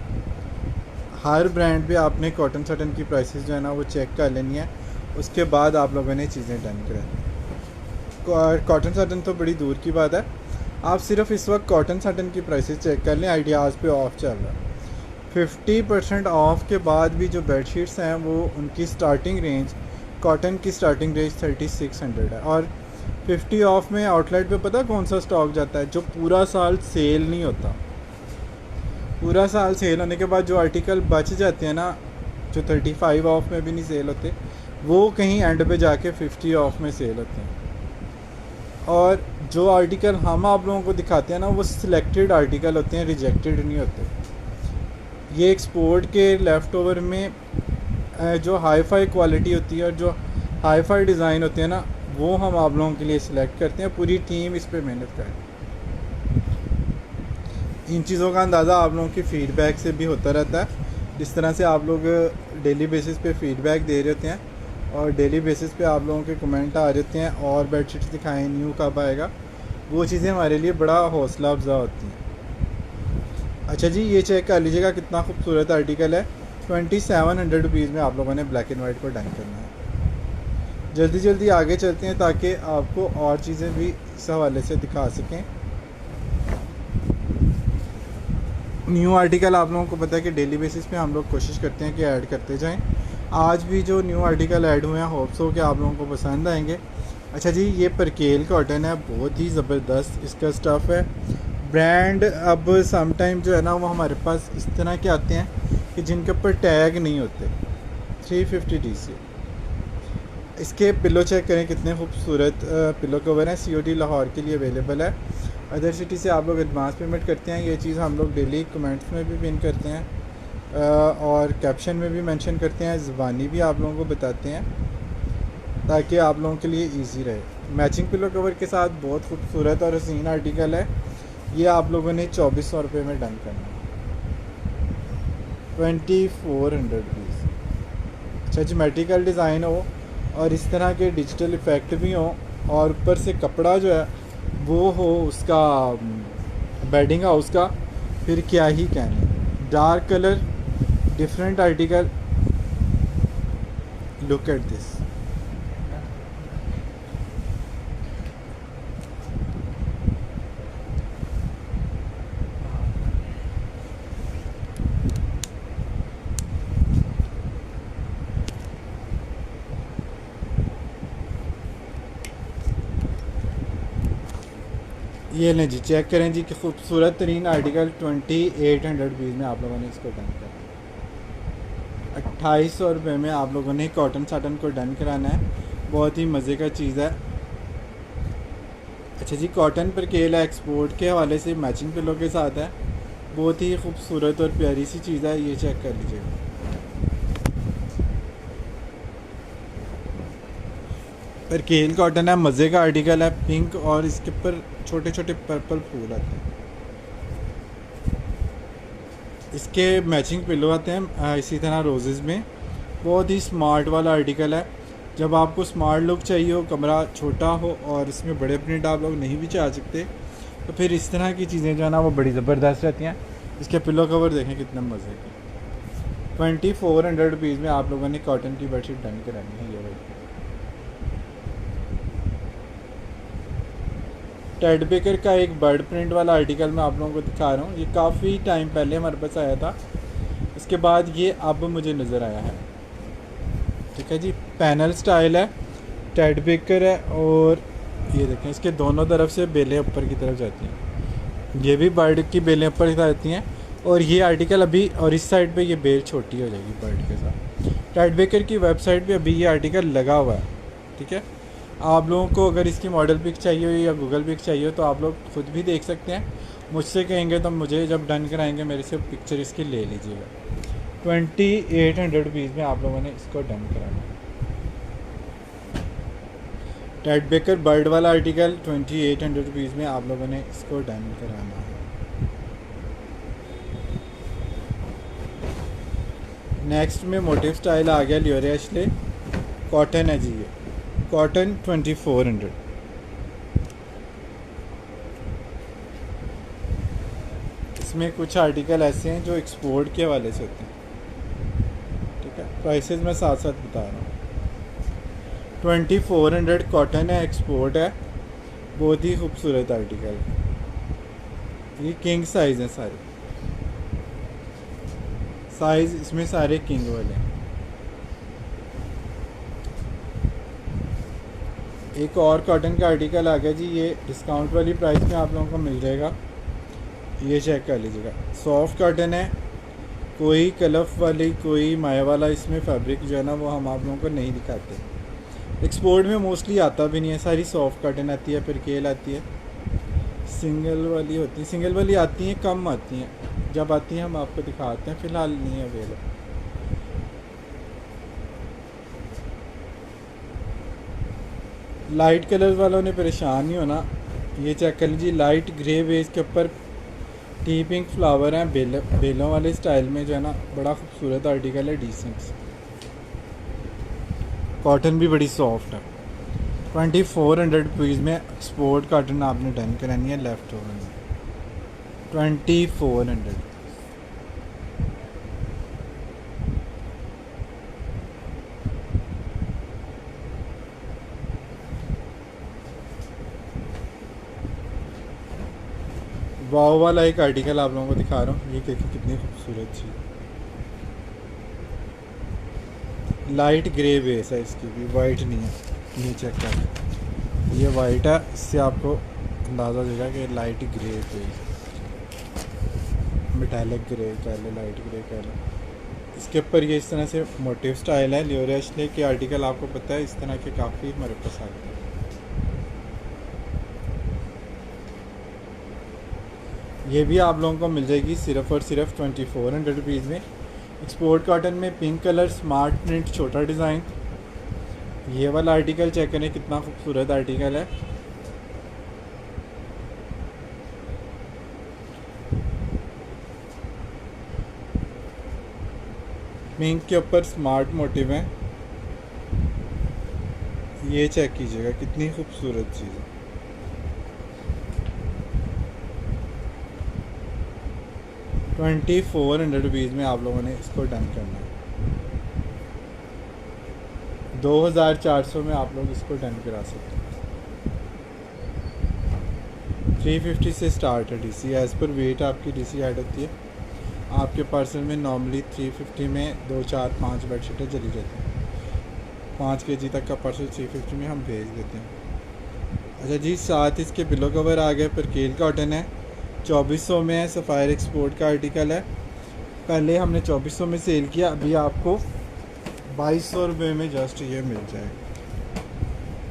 हर ब्रांड पे आपने कॉटन साटन की प्राइसेस जो है ना वो चेक कर लेनी है, उसके बाद आप लोगों ने चीज़ें डन करें। कॉटन साटन तो बड़ी दूर की बात है, आप सिर्फ इस वक्त कॉटन साटन की प्राइसेस चेक कर लें। आइडियाज़ पे ऑफ़ चल रहा है, 50% ऑफ़ के बाद भी जो बेडशीट्स हैं वो उनकी स्टार्टिंग रेंज, कॉटन की स्टार्टिंग रेंज 3600 है। और 50 ऑफ में आउटलेट पे पता कौन सा स्टॉक जाता है? जो पूरा साल सेल नहीं होता। पूरा साल सेल होने के बाद जो आर्टिकल बच जाते हैं ना, जो 35 ऑफ में भी नहीं सेल होते, वो कहीं एंड पे जाके 50 ऑफ में सेल होते हैं। और जो आर्टिकल हम आप लोगों को दिखाते हैं ना, वो सिलेक्टेड आर्टिकल होते हैं, रिजेक्टेड नहीं होते। ये एक्सपोर्ट के लेफ़्ट ओवर में जो हाई फाई क्वालिटी होती है और जो हाई फाई डिज़ाइन होते हैं ना, वो हम आप लोगों के लिए सिलेक्ट करते हैं। पूरी टीम इस पर मेहनत करती है। इन चीज़ों का अंदाज़ा आप लोगों की फ़ीडबैक से भी होता रहता है। जिस तरह से आप लोग डेली बेसिस पे फ़ीडबैक दे रहे होते हैं और डेली बेसिस पे आप लोगों के कमेंट आ रहे होते हैं और बेडशीट्स दिखाएं, न्यू कब आएगा, वो चीज़ें हमारे लिए बड़ा हौसला अफजा होती हैं। अच्छा जी, ये चेक कर लीजिएगा कितना खूबसूरत आर्टिकल है। 2700 रुपीज़ में आप लोगों ने ब्लैक एंड वाइट को डन करना है। जल्दी जल्दी आगे चलते हैं ताकि आपको और चीज़ें भी इस हवाले से दिखा सकें। न्यू आर्टिकल आप लोगों को पता है कि डेली बेसिस पे हम लोग कोशिश करते हैं कि ऐड करते जाएं। आज भी जो न्यू आर्टिकल ऐड हुए हैं, होप्स हो कि आप लोगों को पसंद आएंगे। अच्छा जी, ये परकेल कॉटन है, बहुत ही ज़बरदस्त इसका स्टफ़ है। ब्रांड अब समटाइम जो है ना वो हमारे पास इस तरह के आते हैं कि जिनके ऊपर टैग नहीं होते। 350 DC। इसके पिलो चेक करें, कितने खूबसूरत पिलो कवर हैं। COD लाहौर के लिए अवेलेबल है। अदर सिटी से आप लोग एडवांस पेमेंट करते हैं। ये चीज़ हम लोग डेली कमेंट्स में भी पिन करते हैं और कैप्शन में भी मेंशन करते हैं, ज़बानी भी आप लोगों को बताते हैं ताकि आप लोगों के लिए इजी रहे। मैचिंग पिलो कवर के साथ बहुत खूबसूरत और हसीन आर्टिकल है। ये आप लोगों ने 2400 रुपये में डन करना है, 2400 रुपीज़। अच्छा, जोमेट्रिकल डिज़ाइन हो और इस तरह के डिजिटल इफ़ेक्ट भी हों और ऊपर से कपड़ा जो है वो हो उसका बेडिंग हाउस का, फिर क्या ही कहने। Dark colour, different article, look at this. ये लें जी, चेक करें जी कि खूबसूरत तरीन आर्टिकल 2800 रुपीज़ में आप लोगों ने इसको डन करना है। 2800 रुपये में आप लोगों ने कॉटन साटन को डन कराना है। बहुत ही मज़े का चीज़ है। अच्छा जी, कॉटन पर केल है, एक्सपोर्ट के हवाले से मैचिंग पिलो के साथ है। बहुत ही खूबसूरत और प्यारी सी चीज़ है, ये चेक कर लीजिएगा। पर केल कॉटन है, मज़े का आर्टिकल है, पिंक और इसके ऊपर छोटे छोटे पर्पल फूल आते हैं। इसके मैचिंग पिलो आते हैं इसी तरह रोजेज़ में। बहुत ही स्मार्ट वाला आर्टिकल है। जब आपको स्मार्ट लुक चाहिए हो, कमरा छोटा हो और इसमें बड़े प्रिंट आप लोग नहीं भी चाह सकते, तो फिर इस तरह की चीज़ें जो है ना वो बड़ी ज़बरदस्त रहती हैं। इसके पिलो कवर देखें कितने मज़े के। 2400 रुपीज़ में आप लोगों ने कॉटन की बेडशीट डन करानी है। ये वाली टेड बेकर का एक बर्ड प्रिंट वाला आर्टिकल मैं आप लोगों को दिखा रहा हूँ। ये काफ़ी टाइम पहले हमारे पास आया था, उसके बाद ये अब मुझे नज़र आया है, ठीक है जी। पैनल स्टाइल है, टेड बेकर है, और ये देखें इसके दोनों तरफ से बेलें ऊपर की तरफ जाती हैं, ये भी बर्ड की बेलें ऊपर की तरफ जाती हैं। और ये आर्टिकल अभी, और इस साइड पे ये बेल छोटी हो जाएगी बर्ड के साथ। टेड बेकर की वेबसाइट पे अभी ये आर्टिकल लगा हुआ है, ठीक है। आप लोगों को अगर इसकी मॉडल पिक चाहिए हो या गूगल पिक चाहिए हो तो आप लोग खुद भी देख सकते हैं, मुझसे कहेंगे तो मुझे जब डन कराएंगे मेरे से पिक्चर इसकी ले लीजिएगा। 2800 रुपीज़ में आप लोगों ने इसको डन कराना है। टेड बेकर बर्ड वाला आर्टिकल 2800 रुपीज़ में आप लोगों ने इसको डन कराना है। नेक्स्ट में मोटिव स्टाइल आ गया लियोरे एशले, कॉटन है जी, ये कॉटन 2400। इसमें कुछ आर्टिकल ऐसे हैं जो एक्सपोर्ट के हवाले से होते हैं, ठीक है। प्राइसेस मैं साथ साथ बता रहा हूँ। 2400 कॉटन है, एक्सपोर्ट है, बहुत ही खूबसूरत आर्टिकल। ये किंग साइज़ हैं सारे, साइज़ इसमें सारे किंग वाले हैं। एक और कॉटन का आर्टिकल आ गया जी, ये डिस्काउंट वाली प्राइस में आप लोगों को मिल जाएगा, ये चेक कर लीजिएगा। सॉफ्ट कॉटन है, कोई कलफ वाली कोई माया वाला इसमें फैब्रिक जो है ना वो हम आप लोगों को नहीं दिखाते। एक्सपोर्ट में मोस्टली आता भी नहीं है, सारी सॉफ्ट कॉटन आती है, फिर केल आती है, सिंगल वाली होती है, सिंगल वाली आती हैं, कम आती हैं, जब आती हैं हम आपको दिखाते हैं, फ़िलहाल नहीं है अवेलेबल। लाइट कलर वालों ने परेशान नहीं होना, ये चेक कर लीजिए, लाइट ग्रे बेस के ऊपर टी पिंक फ्लावर हैं, बेलों वाले स्टाइल में जो है ना, बड़ा खूबसूरत आर्टिकल है, डिसेंट। कॉटन भी बड़ी सॉफ्ट है। 2400 रुपीज़ में एक्सपोर्ट कॉटन आपने डन करानी है, लेफ्ट ओवर में 2400। वाव वाला एक आर्टिकल आप लोगों को दिखा रहा हूँ, ये देखिए कितनी खूबसूरत चीज़, लाइट ग्रे बेस है, इसकी भी वाइट नहीं है, ये चेक कर, ये वाइट है, इससे आपको अंदाज़ा हो जाएगा कि light grey base, metallic grey कह लो, लाइट ग्रे कह लो। इसके ऊपर ये इस तरह से मोटिव स्टाइल है, लियोरे एशले के आर्टिकल आपको पता है इस तरह के काफ़ी हमारे पास आ गए हैं। ये भी आप लोगों को मिल जाएगी सिर्फ और सिर्फ 2400 रुपीज़ में। एक्सपोर्ट कॉटन में पिंक कलर, स्मार्ट प्रिंट, छोटा डिज़ाइन। ये वाला आर्टिकल चेक करें कितना खूबसूरत आर्टिकल है। पिंक के ऊपर स्मार्ट मोटिव है, ये चेक कीजिएगा कितनी खूबसूरत चीज़ है। ₹2400 में आप लोगों ने इसको डन करना है। 2400 में आप लोग इसको डन करा सकते हैं। 350 से स्टार्ट है डीसी, एज़ पर वेट आपकी डीसी ऐड होती है। आपके पार्सल में नॉर्मली 350 में 2, 4, 5 बेडशीटें चली जाती हैं। 5 kg तक का पार्सल 350 में हम भेज देते हैं। अच्छा जी, साथ इसके पिलो कवर आ गए, पर केल कॉटन है, 2400 में है, सफ़ायर एक्सपोर्ट का आर्टिकल है। पहले हमने 2400 में सेल किया, अभी आपको 2200 रुपये में जस्ट ये मिल जाएगा।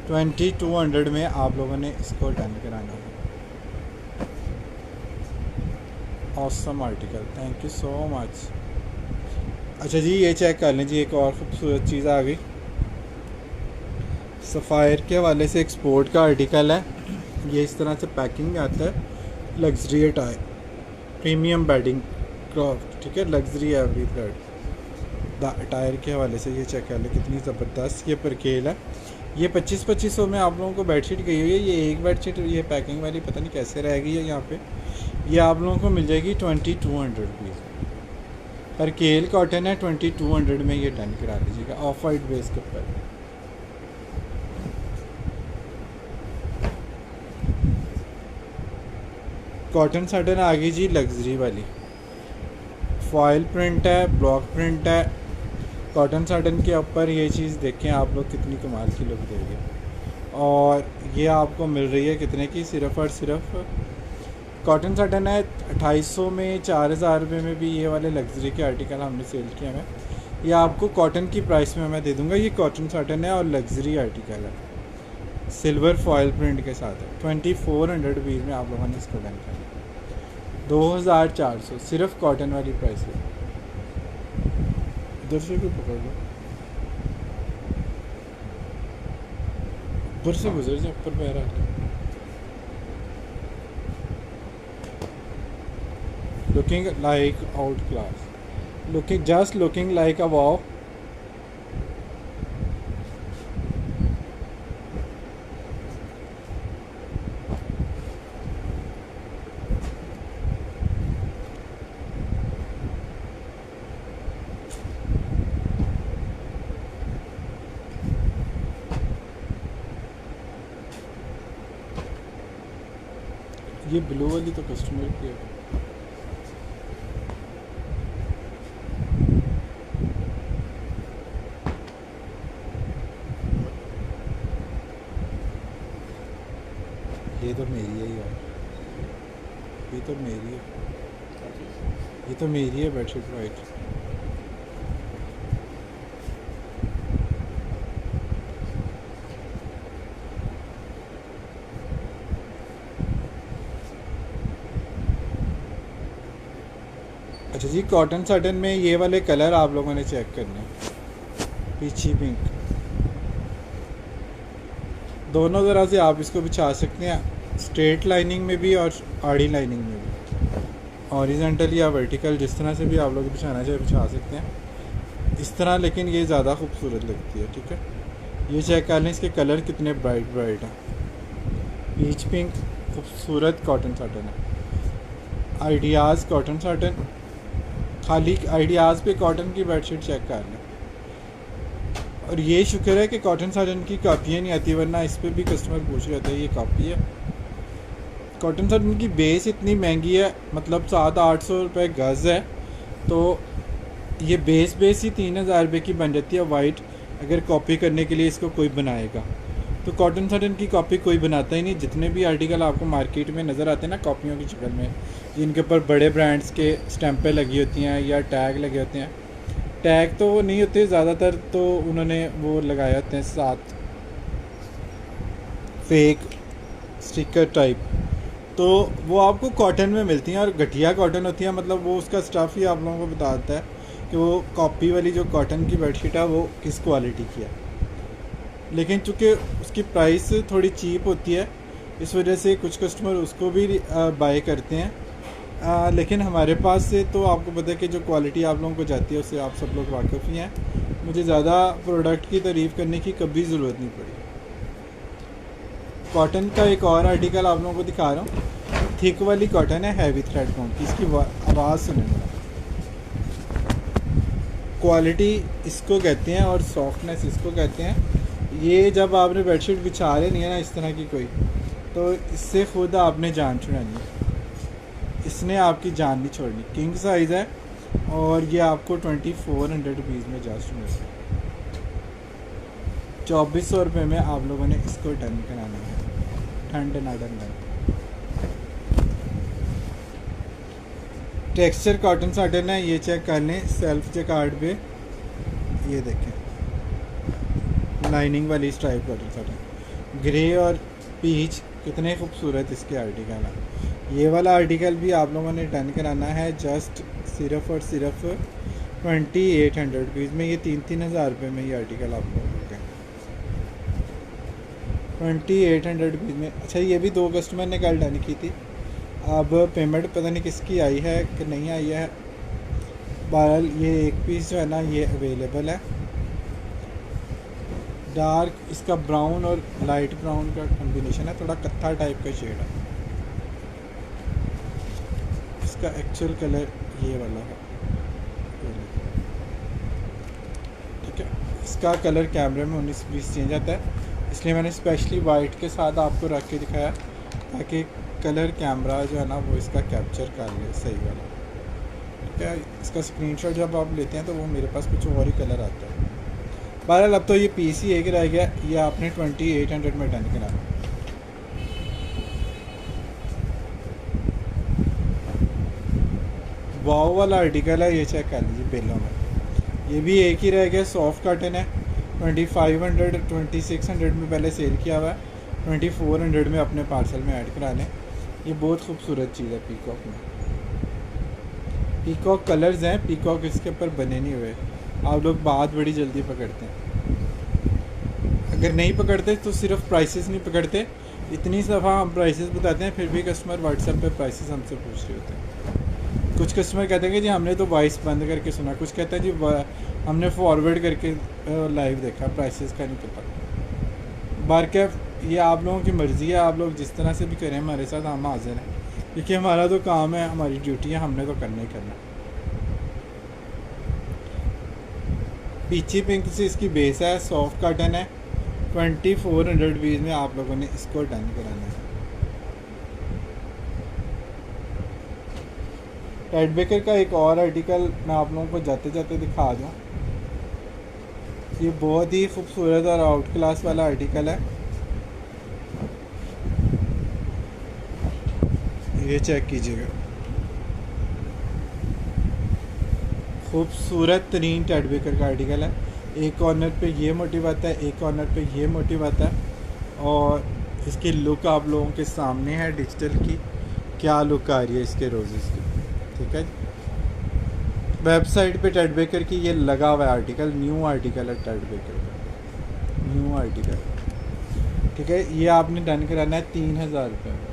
2200 में आप लोगों ने इसको डन कराना है। Awesome article, thank you so much. अच्छा जी, ये चेक कर लें जी, एक और ख़ूबसूरत चीज़ आ गई। सफ़ायर के हवाले से एक्सपोर्ट का आर्टिकल है, ये इस तरह से पैकिंग में आता है। Luxury attire, premium bedding craft, ठीक है, लग्जरी एवरी थर्ड। अटायर के हवाले से ये चेक कर ले कितनी ज़बरदस्त ये परकेल है। ये 2500 में आप लोगों को बेडशीट गई हुई है। ये एक बेडशीट ये पैकिंग वाली पता नहीं कैसे रह गई है यहाँ पे। ये आप लोगों को मिल जाएगी 2200 रुपीज़। परकेल कॉटन है, 2200 में ये डन करा दीजिएगा, ऑफ वाइट बेस के ऊपर। कॉटन साटन आ गई जी, लग्जरी वाली फॉयल प्रिंट है, ब्लॉक प्रिंट है। कॉटन साटन के ऊपर ये चीज़ देखें आप लोग कितनी कमाल की लुक देगी। और ये आपको मिल रही है कितने की, सिर्फ और सिर्फ कॉटन साटन है 2800 में। 4000 रुपये में भी ये वाले लग्जरी के आर्टिकल हमने सेल किए हैं। ये आपको कॉटन की प्राइस में मैं दे दूंगा। ये कॉटन साटन है और लग्जरी आर्टिकल है, सिल्वर फॉयल प्रिंट के साथ है। 2400 रुपीज़ में आप लोगों ने इसको डन कर 2400 सिर्फ कॉटन वाली प्राइस है। इधर से भी पकड़ लो, ऊपर से गुजर जाए, ऊपर पैर आ looking like out class, looking just looking like a wow. ये ब्लू वाली तो कस्टमर की है। ये तो मेरी है यार, ये तो मेरी है, ये तो मेरी है बेडशीट वाइट। अच्छा जी, कॉटन साटन में ये वाले कलर आप लोगों ने चेक करने हैं, पीची पिंक, दोनों तरह से आप इसको बिछा सकते हैं, स्ट्रेट लाइनिंग में भी और आड़ी लाइनिंग में भी, हॉरिजॉन्टल या वर्टिकल, जिस तरह से भी आप लोग बिछाना चाहे बिछा सकते हैं इस तरह, लेकिन ये ज़्यादा खूबसूरत लगती है। ठीक है, ये चेक कर लें इसके कलर कितने ब्राइट ब्राइट हैं। पीच पिंक खूबसूरत कॉटन साटन है, आइडियाज़ कॉटन साटन, खाली आइडियाज़ पे कॉटन की बेडशीट चेक कर लें। और ये शुक्र है कि कॉटन साटन की कापियाँ नहीं आती, वरना इस पर भी कस्टमर पूछ रहे थे ये कापी है। कॉटन साटन की बेस इतनी महंगी है, मतलब 700-800 रुपये गज़ है, तो ये बेस ही 3000 रुपये की बन जाती है वाइट। अगर कॉपी करने के लिए इसको कोई बनाएगा तो कॉटन साटन की कॉपी कोई बनाता ही नहीं। जितने भी आर्टिकल आपको मार्केट में नज़र आते हैं ना कॉपियों की शक्ल में, जिनके ऊपर बड़े ब्रांड्स के स्टैंपें लगी होती हैं या टैग लगे होते हैं, टैग तो नहीं होते ज़्यादातर, तो उन्होंने वो लगाए होते हैं साथ फेक स्टिकर टाइप, तो वो आपको कॉटन में मिलती हैं और घटिया कॉटन होती है। मतलब वो उसका स्टफ़ ही आप लोगों को बता देता है कि वो कॉपी वाली जो कॉटन की बेडशीट है वो किस क्वालिटी की है। लेकिन चूँकि उसकी प्राइस थोड़ी चीप होती है, इस वजह से कुछ कस्टमर उसको भी बाय करते हैं। लेकिन हमारे पास से तो आपको पता है कि जो क्वालिटी आप लोगों को जाती है उससे आप सब लोग वाकिफ़ ही हैं। मुझे ज़्यादा प्रोडक्ट की तारीफ़ करने की कभी ज़रूरत नहीं पड़ी। कॉटन का एक और आर्टिकल आप लोगों को दिखा रहा हूँ, थिक वाली कॉटन है, हैवी थ्रेड काउंट की। इसकी आवाज़ सुने जरा, क्वालिटी इसको कहते हैं और सॉफ्टनेस इसको कहते हैं। ये जब आपने बेडशीट बिछा लेनी है ना इस तरह की कोई, तो इससे खुद आपने जान छुड़ानी है, इसने आपकी जान नहीं छोड़नी। किंग साइज़ है और ये आपको 2400 रुपीज़ में जस्ट मिल रहा है। 2400 रुपये में आप लोगों ने इसको डन कराना है। डन। टेक्सचर कॉटन साटन है, ये चेक कर लें सेल्फ जैकार्ड पे, ये देखें लाइनिंग वाली स्ट्राइप कॉटन साटन, ग्रे और पीच, कितने खूबसूरत इसके आर्टिकल हैं। ये वाला आर्टिकल भी आप लोगों ने डन कराना है जस्ट सिर्फ और सिर्फ 2800 रुपीज़ में। ये 3-3000 रुपये में ये आर्टिकल आप लोगों को 2800 रुपीज़ में। अच्छा, ये भी 2 कस्टमर ने कल डन की थी, अब पेमेंट पता नहीं किसकी आई है कि नहीं आई है। बहरहाल ये एक पीस जो है ना ये अवेलेबल है। डार्क इसका ब्राउन और लाइट ब्राउन का कॉम्बिनेशन है, थोड़ा कत्था टाइप का शेड है। इसका एक्चुअल कलर ये वाला है, ठीक है। इसका कलर कैमरे में 19-20 चेंज आता है, इसलिए मैंने स्पेशली वाइट के साथ आपको रख के दिखाया ताकि कलर कैमरा जो है ना वो इसका कैप्चर कर ले सही वाला। क्या इसका स्क्रीनशॉट जब आप लेते हैं तो वो मेरे पास कुछ और ही कलर आता है। बहरहाल अब तो ये पीस ही एक रह गया, ये आपने 2800 में डन करा। वाव वाला आर्टिकल है, ये चेक कर लीजिए बेलों में, ये भी एक ही रह गया, सॉफ्ट कॉटन है। 2500 2600 में पहले सेल किया हुआ है, 2400 में अपने पार्सल में ऐड करा लें। ये बहुत खूबसूरत चीज़ है पीकॉक में। पीकॉक कलर्स हैं, पीकॉक इसके ऊपर बने नहीं हुए। आप लोग बात बड़ी जल्दी पकड़ते हैं, अगर नहीं पकड़ते तो सिर्फ प्राइसेस नहीं पकड़ते, इतनी दफ़ा हम प्राइसेस बताते हैं फिर भी कस्टमर व्हाट्सएप पे प्राइसेस हमसे पूछ रहे होते हैं। कुछ कस्टमर कहते हैं कि जी हमने तो वॉइस बंद करके सुना, कुछ कहते हैं जी हमने फॉरवर्ड करके लाइव देखा, प्राइसेस का नहीं पता। बारके ये आप लोगों की मर्ज़ी है, आप लोग जिस तरह से भी करें हमारे साथ, हम हाजिर हैं, क्योंकि हमारा तो काम है, हमारी ड्यूटी है, हमने तो करना ही करना। पीची पिंक से इसकी बेस है, सॉफ्ट कॉटन है, 2400 रुपीज़ में आप लोगों ने इसको डन कराना है। टेड बेकर का एक और आर्टिकल मैं आप लोगों को जाते जाते दिखा दूँ। ये बहुत ही खूबसूरत और आउट क्लास वाला आर्टिकल है, ये चेक कीजिएगा, खूबसूरत तरीन टेड बेकर का आर्टिकल है। एक कॉर्नर पे ये मोटिव आता है, एक कॉर्नर पे ये मोटिव आता है, और इसकी लुक आप लोगों के सामने है डिजिटल की, क्या लुक आ रही है इसके रोजेस की। ठीक है, वेबसाइट पे टेड बेकर की ये लगा हुआ है आर्टिकल, न्यू आर्टिकल है टेड बेकर का, न्यू आर्टिकल। ठीक है, ये आपने डन कराना है 3000 रुपये में।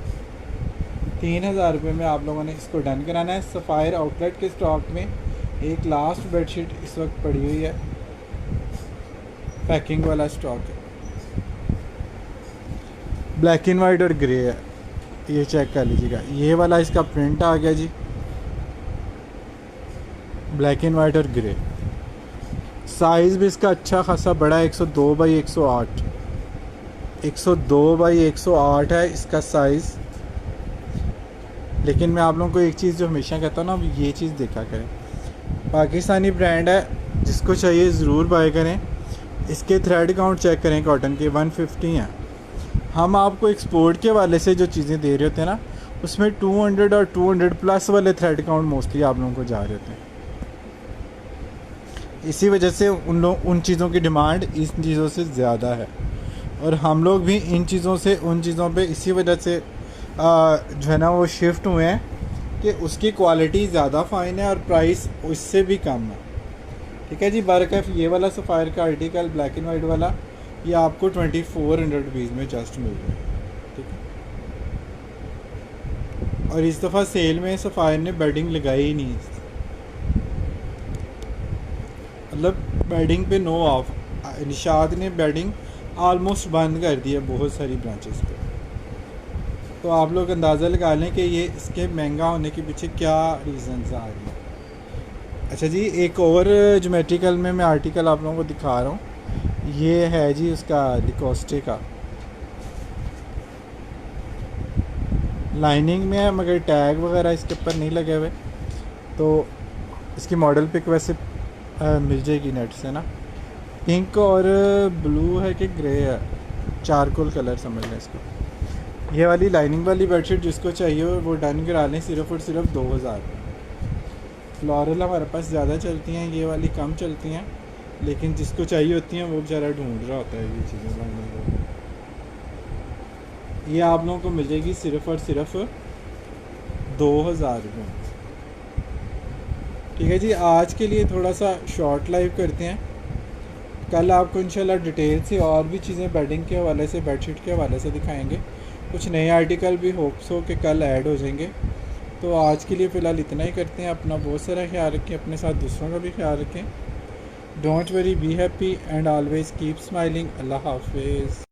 3000 रुपये में आप लोगों ने इसको डन कराना है। सफ़ायर आउटलेट के स्टॉक में एक लास्ट बेडशीट इस वक्त पड़ी हुई है, पैकिंग वाला स्टॉक है, ब्लैक एंड वाइट और ग्रे है, ये चेक कर लीजिएगा। ये वाला इसका प्रिंट आ गया जी, ब्लैक एंड वाइट और ग्रे। साइज़ भी इसका अच्छा खासा बड़ा है, 102 बाई 108, 102 बाई 108 है इसका साइज़। लेकिन मैं आप लोगों को एक चीज़ जो हमेशा कहता हूँ ना, अब ये चीज़ देखा करें, पाकिस्तानी ब्रांड है, जिसको चाहिए ज़रूर बाय करें। इसके थ्रेड काउंट चेक करें, कॉटन के 150 हैं। हम आपको एक्सपोर्ट के वाले से जो चीज़ें दे रहे होते हैं ना, उसमें 200 और 200 प्लस वाले थ्रेड काउंट मोस्टली आप लोगों को जा रहे होते हैं। इसी वजह से उन चीज़ों की डिमांड इन चीज़ों से ज़्यादा है, और हम लोग भी इन चीज़ों से उन चीज़ों पे इसी वजह से जो है ना वो शिफ्ट हुए हैं कि उसकी क्वालिटी ज़्यादा फ़ाइन है और प्राइस उससे भी कम है। ठीक है जी, बारकफ ये वाला सफ़ायर का आर्टिकल ब्लैक एंड वाइट वाला, ये आपको 2400 रुपीज़ में जस्ट मिल रहा है। ठीक है, और इस दफ़ा सेल में सफ़ायर ने बेडिंग लगाई ही नहीं, मतलब बेडिंग पे नो ऑफ। निशाद ने बेडिंग आलमोस्ट बंद कर दी है बहुत सारी ब्रांचेस पे। तो आप लोग अंदाज़ा लगा लें कि ये इसके महंगा होने के पीछे क्या रीज़न्स आ रही हैं। अच्छा जी, एक और ज्योमेट्रिकल में मैं आर्टिकल आप लोगों को दिखा रहा हूँ, ये है जी उसका लिकोस्टे का, लाइनिंग में है मगर टैग वगैरह इसके ऊपर नहीं लगे हुए, तो इसकी मॉडल पिक वैसे मिल जाएगी नेट से ना। पिंक और ब्लू है कि ग्रे है, चारकोल कलर समझ लें इसको। ये वाली लाइनिंग वाली बेडशीट जिसको चाहिए वो डन करा लें, सिर्फ़ और सिर्फ 2000। फ्लोरल हमारे पास ज़्यादा चलती हैं, ये वाली कम चलती हैं, लेकिन जिसको चाहिए होती हैं वो बेचारा ढूंढ रहा होता है ये चीज़ें लाइनिंग। ये आप लोगों को मिल जाएगी सिर्फ़ और सिर्फ 2000 रुपये। ठीक है जी, आज के लिए थोड़ा सा शॉर्ट लाइव करते हैं, कल आपको इंशाल्लाह डिटेल से और भी चीज़ें बेडिंग के हवाले से, बेडशीट के हवाले से दिखाएंगे। कुछ नए आर्टिकल भी होप्स हो कि कल ऐड हो जाएंगे। तो आज के लिए फ़िलहाल इतना ही करते हैं। अपना बहुत सारा ख्याल रखें, अपने साथ दूसरों का भी ख्याल रखें। Don't worry, be happy and always keep smiling. Allah हाफिज़।